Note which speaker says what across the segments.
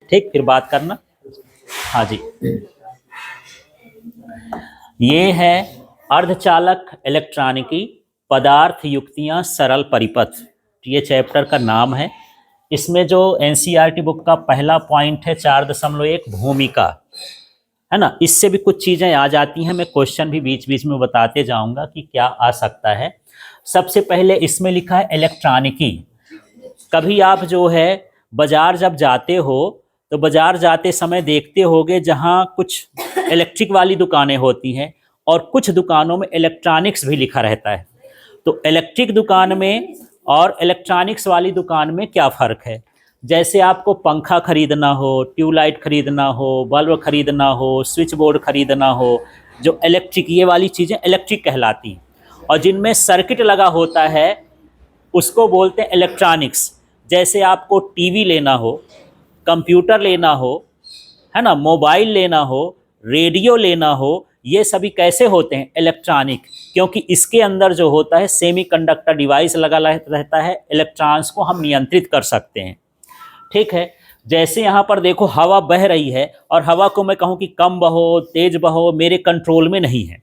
Speaker 1: ठीक, फिर बात करना। हाँ जी, ये है अर्धचालक इलेक्ट्रॉनिकी पदार्थ युक्तियां सरल परिपथ, ये चैप्टर का नाम है। इसमें जो एनसीईआरटी बुक का पहला पॉइंट है 4.1 भूमिका, है ना, इससे भी कुछ चीजें आ जाती हैं। मैं क्वेश्चन भी बीच बीच में बताते जाऊंगा कि क्या आ सकता है। सबसे पहले इसमें लिखा है इलेक्ट्रॉनिकी। कभी आप जो है बाजार जब जाते हो तो बाजार जाते समय देखते होगे जहां कुछ इलेक्ट्रिक वाली दुकानें होती हैं और कुछ दुकानों में इलेक्ट्रॉनिक्स भी लिखा रहता है। तो इलेक्ट्रिक दुकान में और इलेक्ट्रॉनिक्स वाली दुकान में क्या फ़र्क है? जैसे आपको पंखा खरीदना हो, ट्यूबलाइट खरीदना हो, बल्ब खरीदना हो, स्विच बोर्ड खरीदना हो, जो इलेक्ट्रिक ये वाली चीज़ें इलेक्ट्रिक कहलाती हैं। और जिनमें सर्किट लगा होता है उसको बोलते हैं इलेक्ट्रॉनिक्स। जैसे आपको टीवी लेना हो, कंप्यूटर लेना हो, है ना, मोबाइल लेना हो, रेडियो लेना हो, ये सभी कैसे होते हैं? इलेक्ट्रॉनिक। क्योंकि इसके अंदर जो होता है सेमीकंडक्टर डिवाइस लगा रहता है, इलेक्ट्रॉन्स को हम नियंत्रित कर सकते हैं। ठीक है, जैसे यहाँ पर देखो हवा बह रही है और हवा को मैं कहूँ कि कम बहो तेज बहो, मेरे कंट्रोल में नहीं है।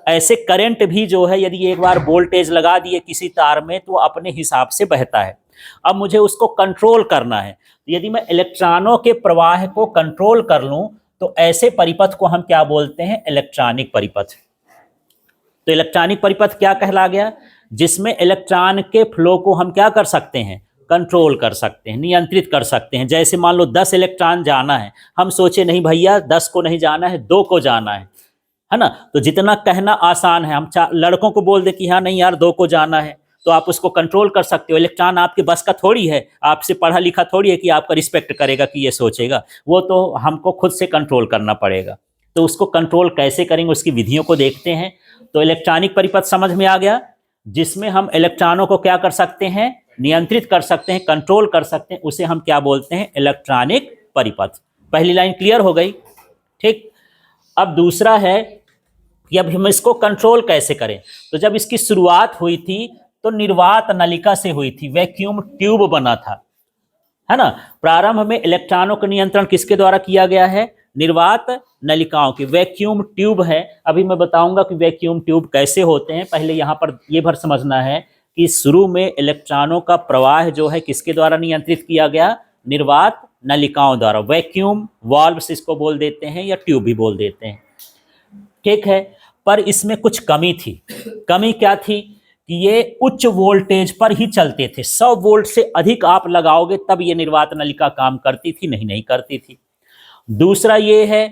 Speaker 1: ऐसे करंट भी जो है यदि एक बार वोल्टेज लगा दिए किसी तार में तो अपने हिसाब से बहता है। अब मुझे उसको कंट्रोल करना है, तो यदि मैं इलेक्ट्रॉनों के प्रवाह को कंट्रोल कर लूं तो ऐसे परिपथ को हम क्या बोलते हैं? इलेक्ट्रॉनिक परिपथ। तो इलेक्ट्रॉनिक परिपथ क्या कहला गया? जिसमें इलेक्ट्रॉन के फ्लो को हम क्या कर सकते हैं? कंट्रोल कर सकते हैं, नियंत्रित कर सकते हैं। जैसे मान लो 10 इलेक्ट्रॉन जाना है, हम सोचे नहीं भैया 10 को नहीं जाना है, 2 को जाना है ना। तो जितना कहना आसान है, हम लड़कों को बोल दे कि हाँ नहीं यार 2 को जाना है, तो आप उसको कंट्रोल कर सकते हो। इलेक्ट्रॉन आपके बस का थोड़ी है, आपसे पढ़ा लिखा थोड़ी है कि आपका रिस्पेक्ट करेगा कि ये सोचेगा, वो तो हमको खुद से कंट्रोल करना पड़ेगा। तो उसको कंट्रोल कैसे करेंगे उसकी विधियों को देखते हैं। तो इलेक्ट्रॉनिक परिपथ समझ में आ गया, जिसमें हम इलेक्ट्रॉनों को क्या कर सकते हैं? नियंत्रित कर सकते हैं, कंट्रोल कर सकते हैं, उसे हम क्या बोलते हैं? इलेक्ट्रॉनिक परिपथ। पहली लाइन क्लियर हो गई। ठीक, अब दूसरा है कि अब हम इसको कंट्रोल कैसे करें। तो जब इसकी शुरुआत हुई थी तो निर्वात नलिका से हुई थी, वैक्यूम ट्यूब बना था, है ना। प्रारंभ में इलेक्ट्रॉनों का नियंत्रण किसके द्वारा किया गया है? निर्वात नलिकाओं की, वैक्यूम ट्यूब है। अभी मैं बताऊंगा कि वैक्यूम ट्यूब कैसे होते हैं। पहले यहाँ पर ये भर समझना है कि शुरू में इलेक्ट्रॉनों का प्रवाह जो है किसके द्वारा नियंत्रित किया गया? निर्वात नलिकाओं द्वारा। वैक्यूम वाल्व्स इसको बोल देते हैं या ट्यूब भी बोल देते हैं। ठीक है, पर इसमें कुछ कमी थी। कमी क्या थी? कि ये उच्च वोल्टेज पर ही चलते थे। 100 वोल्ट से अधिक आप लगाओगे तब ये निर्वात नलिका काम करती थी, नहीं करती थी। दूसरा ये है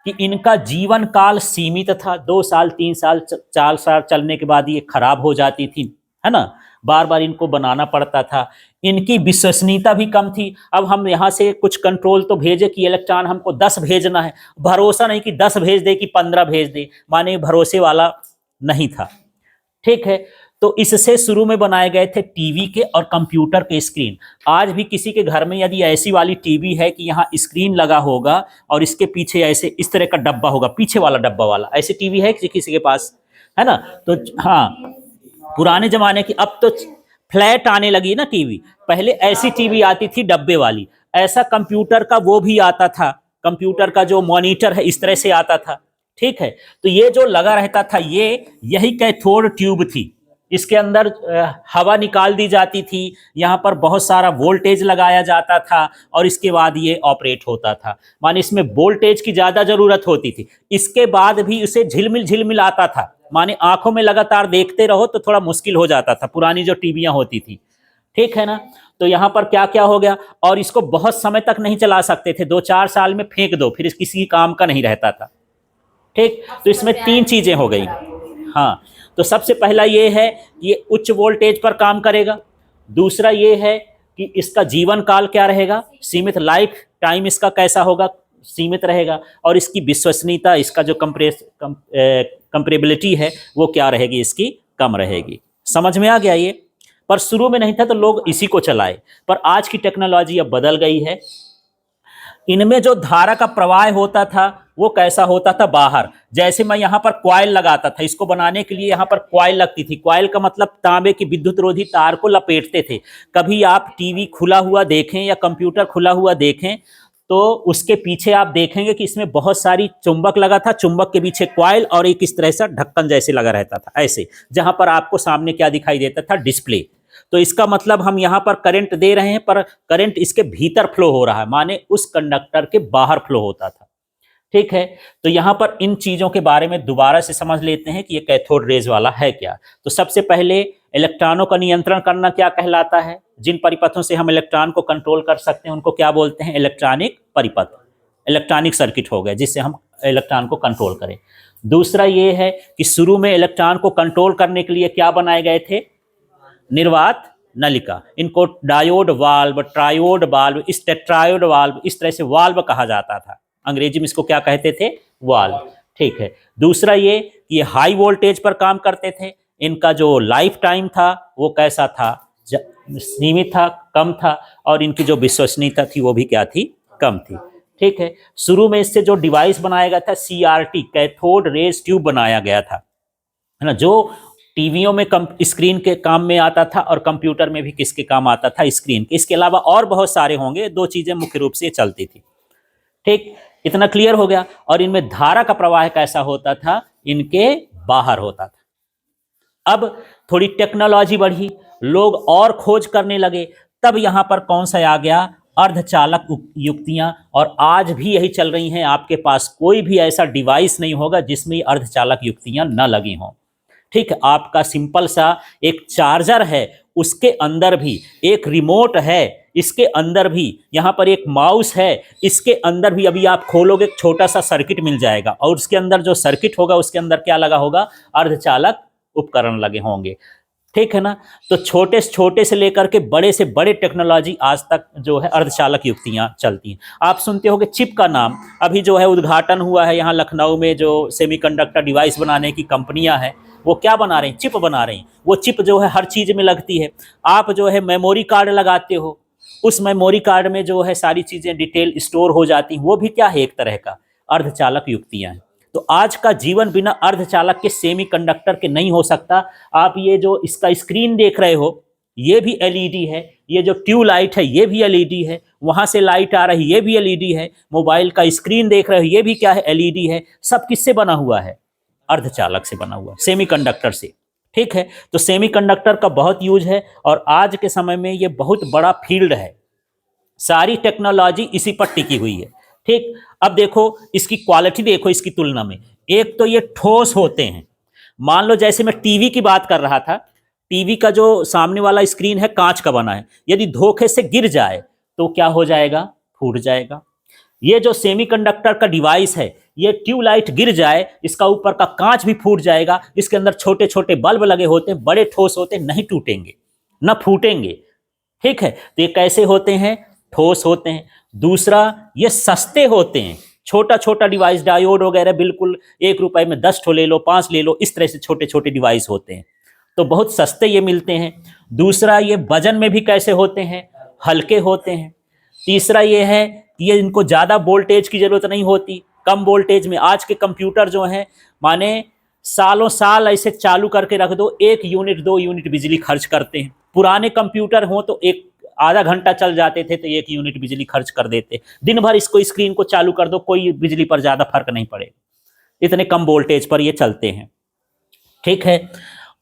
Speaker 1: कि इनका जीवन काल सीमित था, 2 साल 3 साल 4 साल चलने के बाद ये खराब हो जाती थी, है ना। बार बार इनको बनाना पड़ता था। इनकी विश्वसनीयता भी कम थी। अब हम यहाँ से कुछ कंट्रोल तो भेजे कि इलेक्ट्रॉन हमको 10 भेजना है, भरोसा नहीं कि 10 भेज दे कि 15 भेज दे, माने भरोसे वाला नहीं था। ठीक है, तो इससे शुरू में बनाए गए थे टीवी के और कंप्यूटर के स्क्रीन। आज भी किसी के घर में यदि ऐसी वाली टीवी है कि यहाँ स्क्रीन लगा होगा और इसके पीछे ऐसे इस तरह का डब्बा होगा, पीछे वाला डब्बा वाला, ऐसी टीवी है किसी के पास, है ना। तो हाँ, पुराने जमाने की, अब तो फ्लैट आने लगी ना टीवी, पहले ऐसी टीवी आती थी डब्बे वाली। ऐसा कंप्यूटर का वो भी आता था, कंप्यूटर का जो मॉनिटर है इस तरह से आता था। ठीक है, तो ये जो लगा रहता था यही कैथोड ट्यूब थी। इसके अंदर हवा निकाल दी जाती थी, यहाँ पर बहुत सारा वोल्टेज लगाया जाता था और इसके बाद ये ऑपरेट होता था। माने इसमें वोल्टेज की ज़्यादा ज़रूरत होती थी, इसके बाद भी उसे झिलमिल झिलमिल आता था। माने आंखों में लगातार देखते रहो तो थोड़ा मुश्किल हो जाता था, पुरानी जो टीवियाँ होती थी। ठीक है ना। तो यहाँ पर क्या क्या हो गया, और इसको बहुत समय तक नहीं चला सकते थे, 2-4 साल में फेंक दो, फिर किसी काम का नहीं रहता था। ठीक, तो इसमें 3 चीज़ें हो गई। हाँ, तो सबसे पहला ये है कि ये उच्च वोल्टेज पर काम करेगा। दूसरा ये है कि इसका जीवन काल क्या रहेगा? सीमित, लाइफ टाइम इसका कैसा होगा? सीमित रहेगा। और इसकी विश्वसनीयता, इसका जो कंप्रेबिलिटी है वो क्या रहेगी? इसकी कम रहेगी। समझ में आ गया ये? पर शुरू में नहीं था तो लोग इसी को चलाए, पर आज की टेक्नोलॉजी अब बदल गई है। इनमें जो धारा का प्रवाह होता था वो कैसा होता था? बाहर। जैसे मैं यहाँ पर कॉइल लगाता था, इसको बनाने के लिए यहाँ पर कॉइल लगती थी। कॉइल का मतलब तांबे की विद्युत रोधी तार को लपेटते थे। कभी आप टीवी खुला हुआ देखें या कंप्यूटर खुला हुआ देखें तो उसके पीछे आप देखेंगे कि इसमें बहुत सारी चुंबक लगा था, चुंबक के पीछे कॉइल और एक इस तरह से ढक्कन जैसे लगा रहता था ऐसे, जहां पर आपको सामने क्या दिखाई देता था, डिस्प्ले। तो इसका मतलब हम यहां पर करंट दे रहे हैं पर करंट इसके भीतर फ्लो हो रहा है, माने उस कंडक्टर के बाहर फ्लो होता था। ठीक है, तो यहां पर इन चीजों के बारे में दोबारा से समझ लेते हैं कि ये कैथोड रेज वाला है क्या। तो सबसे पहले इलेक्ट्रॉनों का नियंत्रण करना क्या कहलाता है, जिन परिपथों से हम इलेक्ट्रॉन को कंट्रोल कर सकते हैं उनको क्या बोलते हैं, इलेक्ट्रॉनिक परिपथ, इलेक्ट्रॉनिक सर्किट हो गए जिससे हम इलेक्ट्रॉन को कंट्रोल करें। दूसरा ये है कि शुरू में इलेक्ट्रॉन को कंट्रोल करने के लिए क्या बनाए गए थे, निर्वात नलिका, इनको डायोड वाल्व, ट्रायोड वाल्व, इस टेट्रायोड वाल्व, इस तरह से वाल्व कहा जाता था, अंग्रेजी में इसको क्या कहते थे, वाल्व। ठीक है, दूसरा ये हाई वोल्टेज पर काम करते थे, इनका जो लाइफ टाइम था वो कैसा था, सीमित था, कम था, और इनकी जो विश्वसनीयता थी वो भी क्या थी, कम थी। ठीक है, शुरू में इससे जो डिवाइस बनाया गया था CRT, कैथोड रेज ट्यूब बनाया गया था, है ना, जो टीवियों में स्क्रीन के काम में आता था और कंप्यूटर में भी किसके काम आता था, स्क्रीन के। इसके अलावा और बहुत सारे होंगे, दो चीजें मुख्य रूप से चलती थी। ठीक, इतना क्लियर हो गया। और इनमें धारा का प्रवाह कैसा होता था, इनके बाहर होता था। अब थोड़ी टेक्नोलॉजी बढ़ी, लोग और खोज करने लगे, तब यहां पर कौन सा आ गया, अर्धचालक युक्तियां। और आज भी यही चल रही हैं, आपके पास कोई भी ऐसा डिवाइस नहीं होगा जिसमें अर्धचालक युक्तियां न लगी हों। ठीक है, आपका सिंपल सा एक चार्जर है, उसके अंदर भी एक रिमोट है, इसके अंदर भी यहाँ पर एक माउस है, इसके अंदर भी अभी आप खोलोगे एक छोटा सा सर्किट मिल जाएगा, और उसके अंदर जो सर्किट होगा उसके अंदर क्या लगा होगा, अर्धचालक उपकरण लगे होंगे। ठीक है ना, तो छोटे से लेकर के बड़े से बड़े टेक्नोलॉजी आज तक जो है अर्धचालक युक्तियां चलती हैं। आप सुनते होंगे चिप का नाम, अभी जो है उद्घाटन हुआ है यहाँ लखनऊ में, जो सेमीकंडक्टर डिवाइस बनाने की कंपनियां हैं वो क्या बना रही हैं, चिप बना रही हैं। वो चिप जो है हर चीज में लगती है। आप जो है मेमोरी कार्ड लगाते हो, उस मेमोरी कार्ड में जो है सारी चीजें डिटेल स्टोर हो जाती हैं, वो भी क्या है, एक तरह का अर्धचालक युक्तियां हैं। तो आज का जीवन बिना अर्धचालक के, सेमीकंडक्टर के नहीं हो सकता। आप ये जो इसका स्क्रीन देख रहे हो ये भी एलईडी है, ये जो ट्यूब लाइट है ये भी एलईडी है, वहां से लाइट आ रही ये भी एलईडी है, मोबाइल का स्क्रीन देख रहे हो ये भी क्या है, एलईडी है। सब किससे बना हुआ है, अर्धचालक से बना हुआ, सेमीकंडक्टर से। ठीक है, तो सेमीकंडक्टर का बहुत यूज है और आज के समय में ये बहुत बड़ा फील्ड है, सारी टेक्नोलॉजी इसी पर टिकी हुई है। ठीक, अब देखो इसकी क्वालिटी देखो, इसकी तुलना में एक तो ये ठोस होते हैं। मान लो जैसे मैं टीवी की बात कर रहा था, टीवी का जो सामने वाला स्क्रीन है कांच का बना है, यदि धोखे से गिर जाए तो क्या हो जाएगा, फूट जाएगा। ये जो सेमीकंडक्टर का डिवाइस है, ये ट्यूबलाइट गिर जाए इसका ऊपर का कांच भी फूट जाएगा। इसके अंदर छोटे छोटे बल्ब लगे होते हैं, बड़े ठोस होते हैं, नहीं टूटेंगे न फूटेंगे। ठीक है, तो ये कैसे होते हैं, ठोस होते हैं। दूसरा, ये सस्ते होते हैं, छोटा छोटा डिवाइस, डायोड वगैरह, बिल्कुल 1 रुपए में 10 ठो ले लो, 5 ले लो, इस तरह से छोटे छोटे डिवाइस होते हैं, तो बहुत सस्ते ये मिलते हैं। दूसरा, ये वजन में भी कैसे होते हैं, हल्के होते हैं। तीसरा ये है कि ये इनको ज़्यादा वोल्टेज की ज़रूरत नहीं होती, कम वोल्टेज में। आज के कंप्यूटर जो हैं, माने सालों साल ऐसे चालू करके रख दो, 1 यूनिट 2 यूनिट बिजली खर्च करते हैं। पुराने कंप्यूटर हों तो एक आधा घंटा चल जाते थे तो 1 यूनिट बिजली खर्च कर देते। दिन भर इसको स्क्रीन को चालू कर दो, कोई बिजली पर ज़्यादा फर्क नहीं पड़ेगा, इतने कम वोल्टेज पर ये चलते हैं। ठीक है,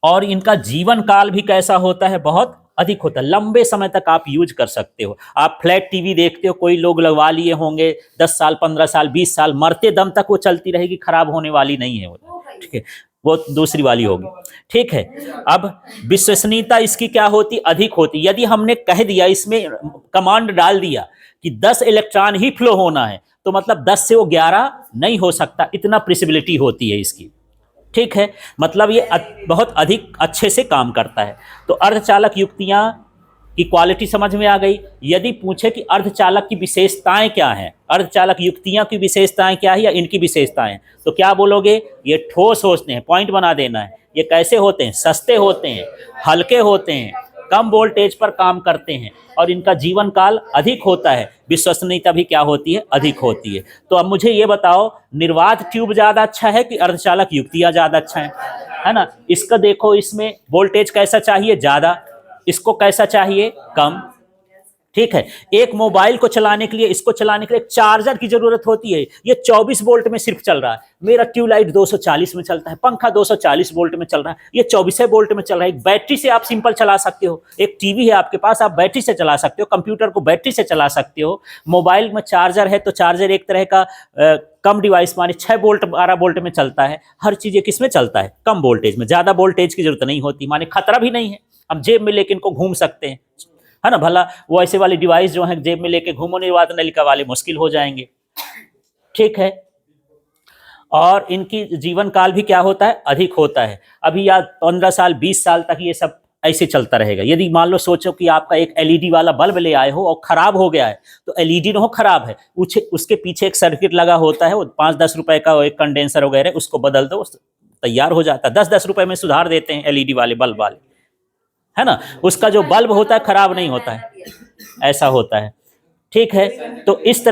Speaker 1: और इनका जीवन काल भी कैसा होता है, बहुत अधिक होता है, लंबे समय तक आप यूज कर सकते हो। आप फ्लैट टीवी देखते हो, कोई लोग लगवा लिए होंगे 10 साल 15 साल 20 साल, मरते दम तक वो चलती रहेगी, खराब होने वाली नहीं है वो। ठीक है, वो दूसरी वाली होगी। ठीक है, अब विश्वसनीयता इसकी क्या होती, अधिक होती। यदि हमने कह दिया, इसमें कमांड डाल दिया कि 10 इलेक्ट्रॉन ही फ्लो होना है, तो मतलब 10 से वो 11 नहीं हो सकता, इतना प्रिसिबिलिटी होती है इसकी। ठीक है, मतलब ये बहुत अधिक अच्छे से काम करता है। तो अर्धचालक युक्तियां की क्वालिटी समझ में आ गई। यदि पूछे कि अर्धचालक की विशेषताएं क्या हैं, अर्धचालक युक्तियां की विशेषताएं क्या है या इनकी विशेषताएं, तो क्या बोलोगे, ये ठोस होते हैं, पॉइंट बना देना है। ये कैसे होते हैं, सस्ते होते हैं, हल्के होते हैं, कम वोल्टेज पर काम करते हैं, और इनका जीवन काल अधिक होता है। विश्वसनीयता भी क्या होती है, अधिक होती है। तो अब मुझे ये बताओ, निर्वात ट्यूब ज़्यादा अच्छा है कि अर्धचालक युक्तियाँ ज़्यादा अच्छा है ना। इसका देखो, इसमें वोल्टेज कैसा चाहिए, ज़्यादा, इसको कैसा चाहिए, कम। ठीक है। एक मोबाइल को चलाने के लिए, इसको चलाने के लिए चार्जर की जरूरत होती है। ये 24 वोल्ट में सिर्फ चल रहा है। मेरा ट्यूबलाइट 240 में चलता है, पंखा 240 वोल्ट में चल रहा है, ये 24 वोल्ट में चल रहा है। एक बैटरी से आप सिंपल चला सकते हो। एक टीवी है आपके पास, आप बैटरी से चला सकते हो। कंप्यूटर को बैटरी से चला सकते हो। मोबाइल में चार्जर है तो चार्जर एक तरह का कम डिवाइस, माने 6 वोल्ट 12 वोल्ट में चलता है। हर चीज किस में चलता है? कम वोल्टेज में। ज्यादा वोल्टेज की जरूरत नहीं होती, माने खतरा भी नहीं है। हम जेब में लेके इनको घूम सकते हैं, है ना। भला वो ऐसे वाली डिवाइस जो है जेब में लेके घूमो नहीं, वात नलिका वाले मुश्किल हो जाएंगे। ठीक है। और इनकी जीवन काल भी क्या होता है? अधिक होता है। अभी या 15 साल 20 साल तक ये सब ऐसे चलता रहेगा। यदि मान लो सोचो कि आपका एक एलईडी वाला बल्ब ले आए हो और खराब हो गया है, तो एलईडी ना हो खराब है, उसके पीछे एक सर्किट लगा होता है, वो 5-10 रुपए का एक कंडेंसर वगैरह, उसको बदल दो, तैयार हो जाता है। 10-10 रुपए में सुधार देते हैं एलईडी वाले बल्ब वाले, है ना। उसका जो बल्ब होता है खराब नहीं होता है, ऐसा होता है। ठीक है। तो इस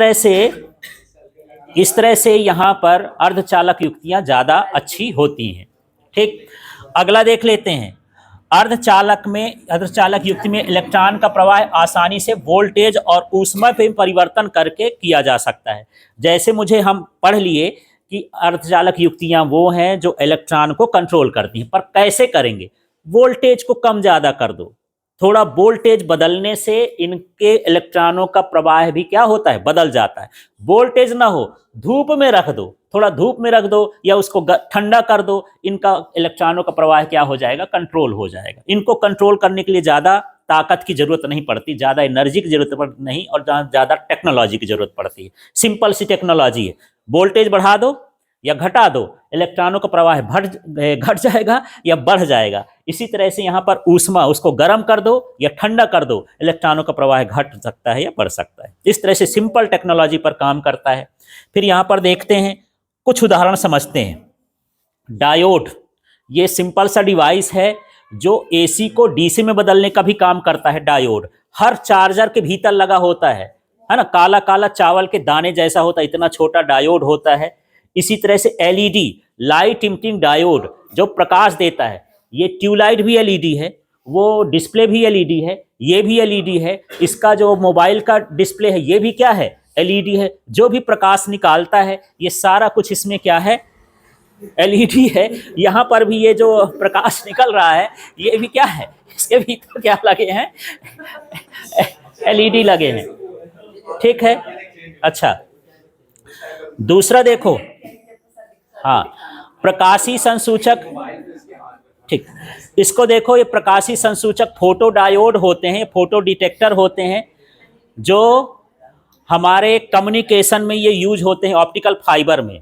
Speaker 1: तरह से यहाँ पर अर्धचालक युक्तियां ज्यादा अच्छी होती हैं। ठीक। अगला देख लेते हैं। अर्धचालक युक्ति में इलेक्ट्रॉन का प्रवाह आसानी से वोल्टेज और ऊष्मा में परिवर्तन करके किया जा सकता है। जैसे हम पढ़ लिए कि अर्धचालक युक्तियां वो हैं जो इलेक्ट्रॉन को कंट्रोल करती हैं, पर कैसे करेंगे? वोल्टेज को कम ज्यादा कर दो, थोड़ा वोल्टेज बदलने से इनके इलेक्ट्रॉनों का प्रवाह भी क्या होता है? बदल जाता है। वोल्टेज ना हो, धूप में रख दो, थोड़ा धूप में रख दो या उसको ठंडा कर दो, इनका इलेक्ट्रॉनों का प्रवाह क्या हो जाएगा? कंट्रोल हो जाएगा। इनको कंट्रोल करने के लिए ज्यादा ताकत की जरूरत नहीं पड़ती, ज्यादा एनर्जी की जरूरत नहीं, और ज्यादा टेक्नोलॉजी की जरूरत पड़ती है। सिंपल सी टेक्नोलॉजी है। वोल्टेज बढ़ा दो या घटा दो, इलेक्ट्रॉनों का प्रवाह घट जाएगा या बढ़ जाएगा। इसी तरह से यहाँ पर ऊष्मा, उसको गर्म कर दो या ठंडा कर दो, इलेक्ट्रॉनों का प्रवाह घट सकता है या बढ़ सकता है। इस तरह से सिंपल टेक्नोलॉजी पर काम करता है। फिर यहाँ पर देखते हैं, कुछ उदाहरण समझते हैं। डायोड, ये सिंपल सा डिवाइस है जो एसी को डीसी में बदलने का भी काम करता है। डायोड हर चार्जर के भीतर लगा होता है ना। काला काला चावल के दाने जैसा होता है, इतना छोटा डायोड होता है। इसी तरह से एलईडी, लाइट इमिटिंग डायोड, जो प्रकाश देता है। ये ट्यूबलाइट भी एलईडी है, वो डिस्प्ले भी एलईडी है, ये भी एलईडी है। इसका जो मोबाइल का डिस्प्ले है ये भी क्या है? एलईडी है। जो भी प्रकाश निकालता है ये सारा कुछ इसमें क्या है? एलईडी है। यहाँ पर भी ये जो प्रकाश निकल रहा है ये भी क्या है? इसके भीतर क्या लगे हैं? एलईडी लगे हैं। ठीक है। अच्छा, दूसरा देखो, हाँ, प्रकाशी संसूचक। ठीक, इसको देखो, ये प्रकाशी संसूचक फोटो डायोड होते हैं, फोटो डिटेक्टर होते हैं, जो हमारे कम्युनिकेशन में ये यूज होते हैं, ऑप्टिकल फाइबर में,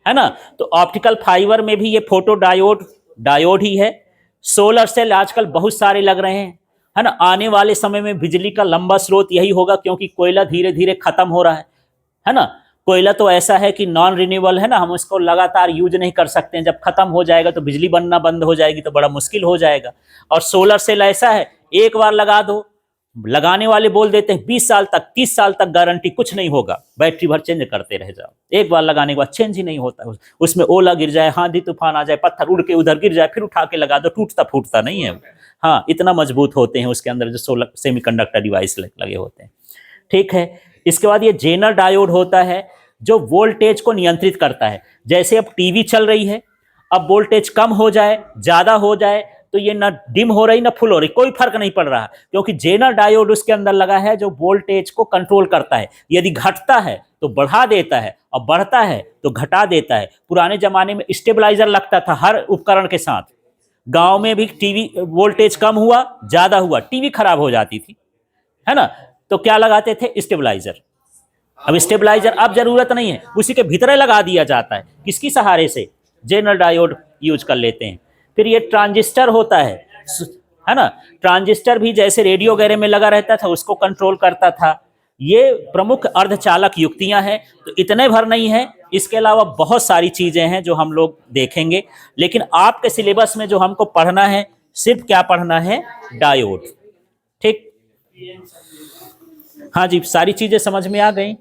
Speaker 1: है ना। तो ऑप्टिकल फाइबर में भी ये फोटो डायोड ही है। सोलर सेल आजकल बहुत सारे लग रहे हैं, है ना। आने वाले समय में बिजली का लंबा स्रोत यही होगा, क्योंकि कोयला धीरे धीरे खत्म हो रहा है ना। कोयला तो ऐसा है कि नॉन रिन्यूएबल है ना, हम इसको लगातार यूज नहीं कर सकते हैं। जब खत्म हो जाएगा तो बिजली बनना बंद हो जाएगी, तो बड़ा मुश्किल हो जाएगा। और सोलर सेल ऐसा है, एक बार लगा दो, लगाने वाले बोल देते हैं 20 साल तक 30 साल तक गारंटी, कुछ नहीं होगा, बैटरी भर चेंज करते रह जाओ। एक बार लगाने के बाद चेंज ही नहीं होता। उसमें ओला गिर जाए, आंधी तूफान आ जाए, पत्थर उड़ के उधर गिर जाए, फिर उठा के लगा दो, टूटता फूटता नहीं है। हाँ, इतना मजबूत होते हैं उसके अंदर जो सोलर सेमीकंडक्टर डिवाइस लगे होते हैं। ठीक है। इसके बाद ये जेनर डायोड होता है, जो वोल्टेज को नियंत्रित करता है। जैसे अब टीवी चल रही है, अब वोल्टेज कम हो जाए, ज्यादा हो जाए, तो ये ना डिम हो रही ना फुल हो रही, कोई फर्क नहीं पड़ रहा, क्योंकि जेनर डायोड उसके अंदर लगा है जो वोल्टेज को कंट्रोल करता है। यदि घटता है तो बढ़ा देता है, और बढ़ता है तो घटा देता है। पुराने जमाने में स्टेबलाइजर लगता था हर उपकरण के साथ। गांव में भी टीवी वोल्टेज कम हुआ, ज्यादा हुआ, टीवी खराब हो जाती थी, है ना। तो क्या लगाते थे? स्टेबलाइजर। अब स्टेबलाइजर अब जरूरत नहीं है, उसी के भीतर लगा दिया जाता है। किसकी सहारे से? जेनर डायोड यूज कर लेते हैं। फिर ये ट्रांजिस्टर होता है ना। ट्रांजिस्टर भी जैसे रेडियो वगैरह में लगा रहता था, उसको कंट्रोल करता था। ये प्रमुख अर्धचालक युक्तियां हैं। तो इतने भर नहीं है, इसके अलावा बहुत सारी चीजें हैं जो हम लोग देखेंगे। लेकिन आपके सिलेबस में जो हमको पढ़ना है, सिर्फ क्या पढ़ना है? डायोड। ठीक। हाँ जी, सारी चीजें समझ में आ गई।